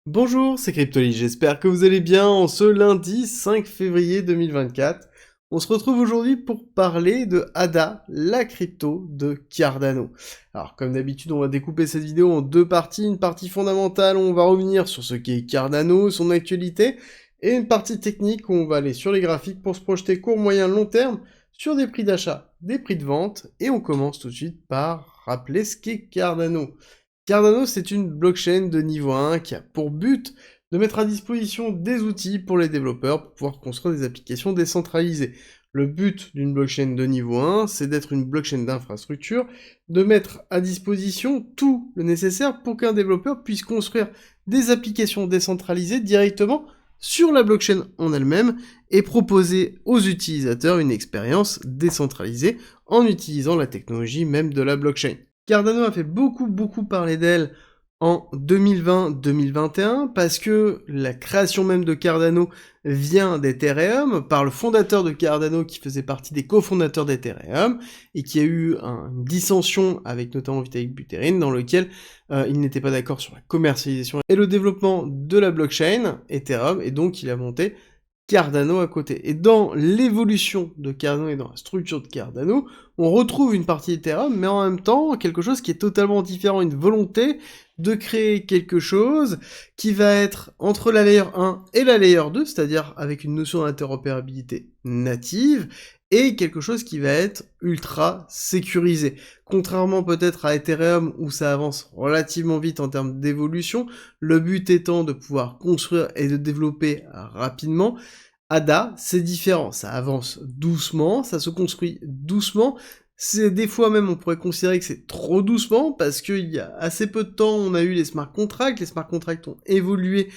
Bonjour, c'est Cryptoly, j'espère que vous allez bien en ce lundi 5 février 2024. On se retrouve aujourd'hui pour parler de ADA, la crypto de Cardano. Alors comme d'habitude, on va découper cette vidéo en deux parties. Une partie fondamentale où on va revenir sur ce qu'est Cardano, son actualité, et une partie technique où on va aller sur les graphiques pour se projeter court, moyen, long terme sur des prix d'achat, des prix de vente, et on commence tout de suite par rappeler ce qu'est Cardano. Cardano, c'est une blockchain de niveau 1 qui a pour but de mettre à disposition des outils pour les développeurs pour pouvoir construire des applications décentralisées. Le but d'une blockchain de niveau 1, c'est d'être une blockchain d'infrastructure, de mettre à disposition tout le nécessaire pour qu'un développeur puisse construire des applications décentralisées directement sur la blockchain en elle-même et proposer aux utilisateurs une expérience décentralisée en utilisant la technologie même de la blockchain. Cardano a fait beaucoup parler d'elle en 2020-2021 parce que la création même de Cardano vient d'Ethereum par le fondateur de Cardano qui faisait partie des cofondateurs d'Ethereum et qui a eu une dissension avec notamment Vitalik Buterin dans lequel il n'était pas d'accord sur la commercialisation et le développement de la blockchain Ethereum et donc il a monté Cardano à côté. Et dans l'évolution de Cardano et dans la structure de Cardano, on retrouve une partie Ethereum, mais en même temps, quelque chose qui est totalement différent, une volonté de créer quelque chose qui va être entre la layer 1 et la layer 2, c'est-à-dire avec une notion d'interopérabilité native, et quelque chose qui va être ultra sécurisé. Contrairement peut-être à Ethereum où ça avance relativement vite en termes d'évolution, le but étant de pouvoir construire et de développer rapidement, ADA, c'est différent, ça avance doucement, ça se construit doucement, c'est des fois même on pourrait considérer que c'est trop doucement parce qu'il y a assez peu de temps on a eu les smart contracts ont évolué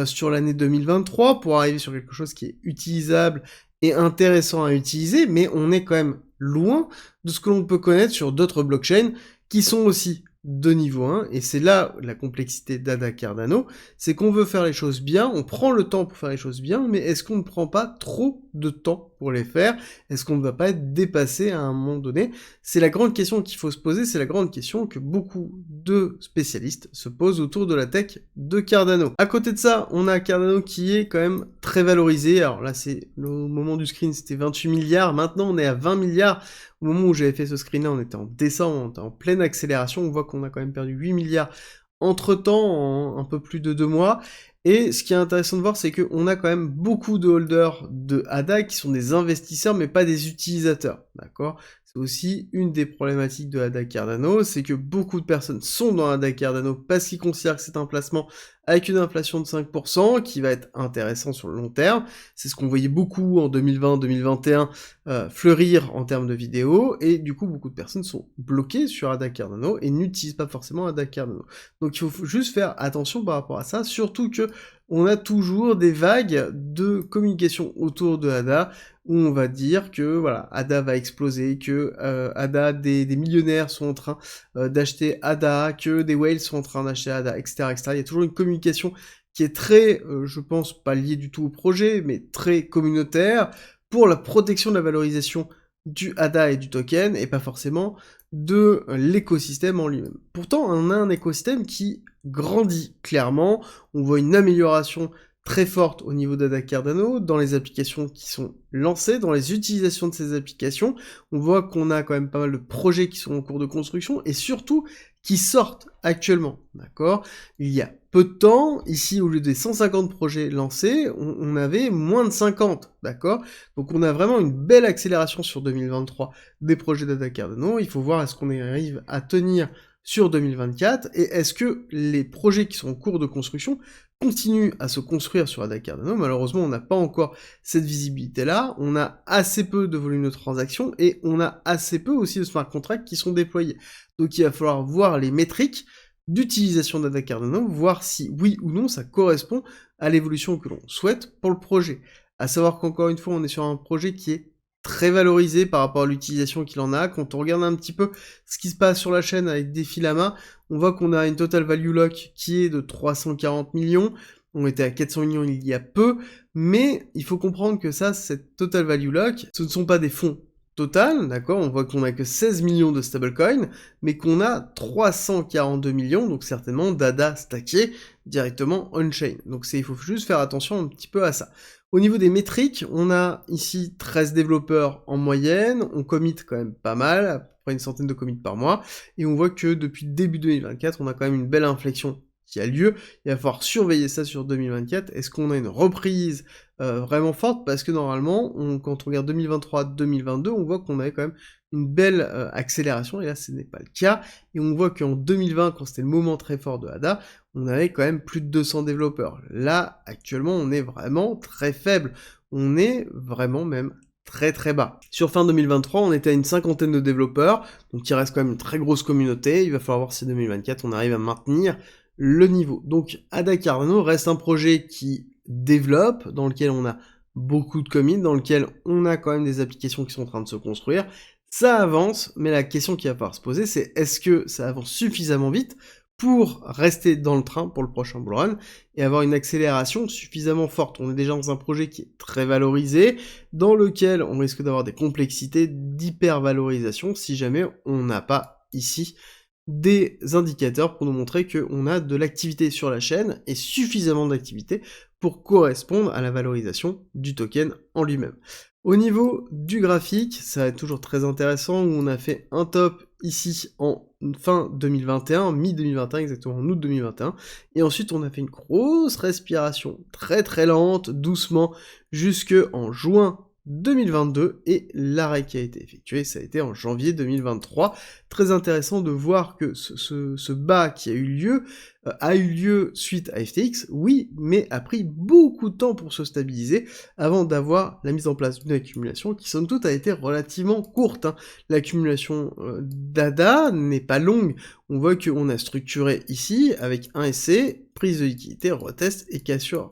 sur l'année 2023 pour arriver sur quelque chose qui est utilisable et intéressant à utiliser, mais on est quand même loin de ce que l'on peut connaître sur d'autres blockchains qui sont aussi de niveau 1, et c'est là la complexité d'ADA Cardano, c'est qu'on veut faire les choses bien, on prend le temps pour faire les choses bien, mais est-ce qu'on ne prend pas trop de temps pour les faire? Est-ce qu'on ne va pas être dépassé à un moment donné? C'est la grande question qu'il faut se poser, c'est la grande question que beaucoup de spécialistes se posent autour de la tech de Cardano. À côté de ça, on a Cardano qui est quand même très valorisé, alors là c'est le moment du screen, c'était 28 milliards, maintenant on est à 20 milliards, au moment où j'avais fait ce screen-là, on était en décembre, on était en pleine accélération, on voit qu'on a quand même perdu 8 milliards entre-temps, en un peu plus de 2 mois, et ce qui est intéressant de voir, c'est qu'on a quand même beaucoup de holders de ADA qui sont des investisseurs, mais pas des utilisateurs, d'accord? C'est aussi une des problématiques de ADA Cardano, c'est que beaucoup de personnes sont dans ADA Cardano parce qu'ils considèrent que c'est un placement avec une inflation de 5%, qui va être intéressant sur le long terme. C'est ce qu'on voyait beaucoup en 2020-2021 fleurir en termes de vidéos, et du coup beaucoup de personnes sont bloquées sur ADA Cardano et n'utilisent pas forcément ADA Cardano. Donc il faut juste faire attention par rapport à ça, surtout que on a toujours des vagues de communication autour de ADA, où on va dire que voilà, ADA va exploser, que ADA, des millionnaires sont en train d'acheter ADA, que des whales sont en train d'acheter ADA, etc., etc. Il y a toujours une communication qui est très, je pense, pas liée du tout au projet, mais très communautaire, pour la protection de la valorisation du ADA et du token, et pas forcément de l'écosystème en lui-même. Pourtant, on a un écosystème qui grandit clairement, on voit une amélioration très forte au niveau d'ADA Cardano, dans les applications qui sont lancées, dans les utilisations de ces applications, on voit qu'on a quand même pas mal de projets qui sont en cours de construction, et surtout, qui sortent actuellement, d'accord? Il y a peu de temps, ici, au lieu des 150 projets lancés, on avait moins de 50, d'accord? Donc on a vraiment une belle accélération sur 2023 des projets d'ADA Cardano, il faut voir est-ce qu'on arrive à tenir sur 2024, et est-ce que les projets qui sont en cours de construction continuent à se construire sur ADA Cardano. Malheureusement, on n'a pas encore cette visibilité-là, on a assez peu de volume de transactions, et on a assez peu aussi de smart contracts qui sont déployés. Donc il va falloir voir les métriques d'utilisation d'ADA Cardano, voir si oui ou non ça correspond à l'évolution que l'on souhaite pour le projet. À savoir qu'encore une fois, on est sur un projet qui est très valorisé par rapport à l'utilisation qu'il en a. Quand on regarde un petit peu ce qui se passe sur la chaîne avec Defilama, on voit qu'on a une total value lock qui est de 340 millions, on était à 400 millions il y a peu, mais il faut comprendre que ça, cette total value lock, ce ne sont pas des fonds total, d'accord, on voit qu'on a que 16 millions de stablecoins, mais qu'on a 342 millions, donc certainement d'ADA stackés directement on-chain. Donc il faut juste faire attention un petit peu à ça. Au niveau des métriques, on a ici 13 développeurs en moyenne, on commit quand même pas mal, à peu près une centaine de commits par mois, et on voit que depuis début 2024, on a quand même une belle inflexion qui a lieu. Il va falloir surveiller ça sur 2024. Est-ce qu'on a une reprise vraiment forte? Parce que normalement, quand on regarde 2023-2022, on voit qu'on avait quand même une belle accélération, et là ce n'est pas le cas. Et on voit qu'en 2020, quand c'était le moment très fort de ADA, on avait quand même plus de 200 développeurs. Là, actuellement, on est vraiment très faible. On est vraiment même très très bas. Sur fin 2023, on était à une cinquantaine de développeurs, donc il reste quand même une très grosse communauté. Il va falloir voir si 2024, on arrive à maintenir le niveau. Donc ADA Cardano reste un projet qui développe, dans lequel on a beaucoup de commits, dans lequel on a quand même des applications qui sont en train de se construire. Ça avance, mais la question qu'il va falloir se poser, c'est est-ce que ça avance suffisamment vite pour rester dans le train pour le prochain bull run et avoir une accélération suffisamment forte. On est déjà dans un projet qui est très valorisé, dans lequel on risque d'avoir des complexités d'hypervalorisation si jamais on n'a pas ici des indicateurs pour nous montrer qu'on a de l'activité sur la chaîne et suffisamment d'activité pour correspondre à la valorisation du token en lui-même. Au niveau du graphique, ça va être toujours très intéressant, où on a fait un top ici en fin 2021, mi-2021 exactement, en août 2021, et ensuite on a fait une grosse respiration très très lente, doucement, jusque en juin 2022, et l'arrêt qui a été effectué, ça a été en janvier 2023. Très intéressant de voir que ce bas qui a eu lieu suite à FTX, oui, mais a pris beaucoup de temps pour se stabiliser avant d'avoir la mise en place d'une accumulation qui, somme toute, a été relativement courte. L'accumulation d'ADA n'est pas longue. On voit qu'on a structuré ici avec un SC, prise de liquidité, retest et cassure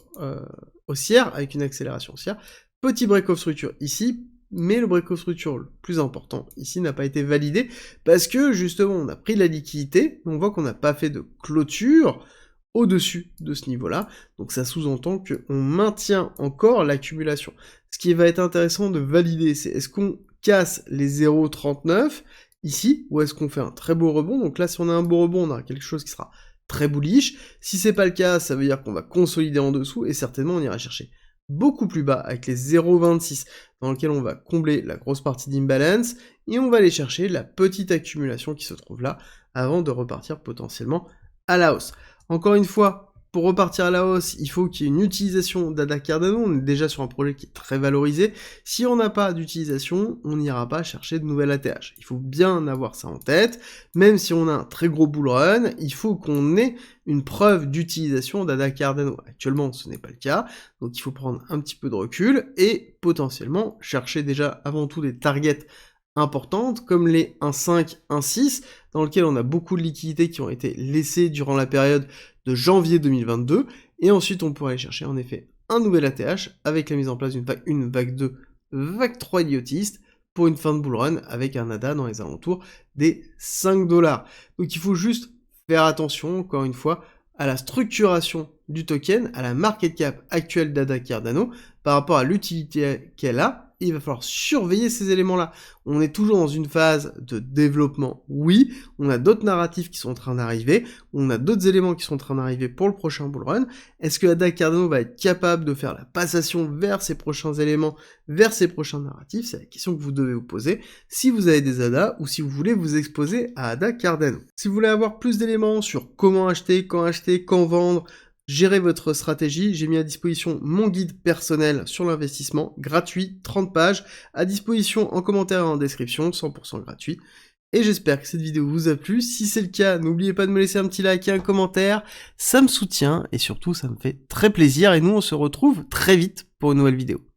haussière avec une accélération haussière. Petit break-off structure ici, mais le break-off structure le plus important ici n'a pas été validé, parce que justement on a pris de la liquidité, mais on voit qu'on n'a pas fait de clôture au-dessus de ce niveau-là, donc ça sous-entend qu'on maintient encore l'accumulation. Ce qui va être intéressant de valider, c'est est-ce qu'on casse les 0,39 ici, ou est-ce qu'on fait un très beau rebond? Donc là, si on a un beau rebond, on aura quelque chose qui sera très bullish. Si c'est pas le cas, ça veut dire qu'on va consolider en dessous, et certainement on ira chercher beaucoup plus bas, avec les 0,26, dans lequel on va combler la grosse partie d'imbalance, et on va aller chercher la petite accumulation qui se trouve là, avant de repartir potentiellement à la hausse. Encore une fois, pour repartir à la hausse, il faut qu'il y ait une utilisation d'ADA Cardano. On est déjà sur un projet qui est très valorisé. Si on n'a pas d'utilisation, on n'ira pas chercher de nouvelles ATH. Il faut bien avoir ça en tête. Même si on a un très gros bull run, il faut qu'on ait une preuve d'utilisation d'ADA Cardano. Actuellement, ce n'est pas le cas. Donc il faut prendre un petit peu de recul et potentiellement chercher déjà avant tout des targets importantes, comme les 1.5, 1.6, dans lesquels on a beaucoup de liquidités qui ont été laissées durant la période de janvier 2022, et ensuite on pourrait aller chercher en effet un nouvel ATH avec la mise en place d'une vague 2, vague 3 idiotiste, pour une fin de bull run avec un ADA dans les alentours des 5 $. Donc il faut juste faire attention, encore une fois, à la structuration du token, à la market cap actuelle d'ADA Cardano, par rapport à l'utilité qu'elle a, et il va falloir surveiller ces éléments-là. On est toujours dans une phase de développement, oui, on a d'autres narratifs qui sont en train d'arriver, on a d'autres éléments qui sont en train d'arriver pour le prochain bull run. Est-ce que ADA Cardano va être capable de faire la passation vers ces prochains éléments, vers ces prochains narratifs? C'est la question que vous devez vous poser si vous avez des ADA ou si vous voulez vous exposer à ADA Cardano. Si vous voulez avoir plus d'éléments sur comment acheter, quand vendre, gérer votre stratégie, j'ai mis à disposition mon guide personnel sur l'investissement, gratuit, 30 pages, à disposition en commentaire et en description, 100% gratuit. Et j'espère que cette vidéo vous a plu. Si c'est le cas, n'oubliez pas de me laisser un petit like et un commentaire, ça me soutient et surtout ça me fait très plaisir. Et nous on se retrouve très vite pour une nouvelle vidéo.